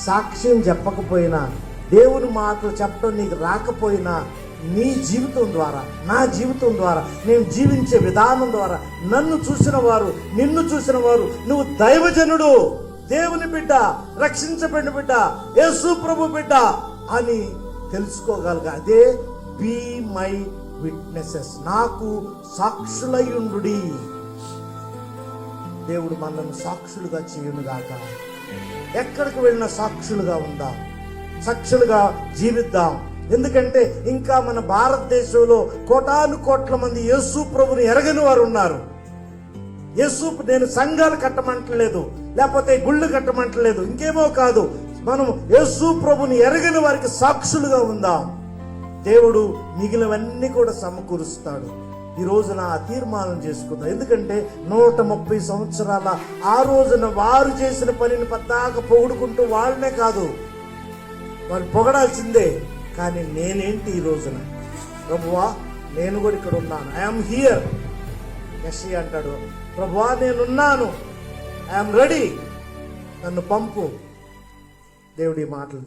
సాక్ష్యం చెప్పకపోయినా, దేవుని మాటలు చెప్పడం నీకు రాకపోయినా, నీ జీవితం ద్వారా, నా జీవితం ద్వారా, నేను జీవించే విధానం ద్వారా నన్ను చూసిన వారు, నిన్ను చూసిన వారు నువ్వు దైవజనుడు, దేవుని బిడ్డ, రక్షించబడిన బిడ్డ, యేసు ప్రభు బిడ్డ అని తెలుసుకోగలగా. అదే బీ మై విట్నెసెస్, నాకు సాక్షులయ్యుండుడి. దేవుడు మనల్ని సాక్షులుగా చేయునుగాక. ఎక్కడికి వెళ్ళినా సాక్షులుగా ఉందాం, సాక్షులుగా జీవిద్దాం. ఎందుకంటే ఇంకా మన భారతదేశంలో కోటాను కోట్ల మంది యేసు ప్రభుని ఎరగని వారు ఉన్నారు. నేను సంఘాలు కట్టమంటలేదు, లేకపోతే గుళ్ళు కట్టమంటలేదు, ఇంకేమో కాదు. మనం యేసు ప్రభుని ఎరగని వారికి సాక్షులుగా ఉందాం. దేవుడు మిగిలినవన్నీ కూడా సమకూరుస్తాడు. ఈ రోజున ఆ తీర్మానం చేసుకుందాం. ఎందుకంటే 130 సంవత్సరాల ఆ రోజున వారు చేసిన పనిని పద్దాక పొగుడుకుంటూ వాళ్ళనే కాదు, వాళ్ళు పొగడాల్సిందే. కానీ నేనేంటి ఈ రోజున, ప్రభువా నేను కూడా ఇక్కడ ఉన్నాను, ఐఎమ్ హియర్. యెషయా అంటాడు, ప్రభువా నేనున్నాను, ఐఎమ్ రెడీ, నన్ను పంపు. దేవుడి మాటలు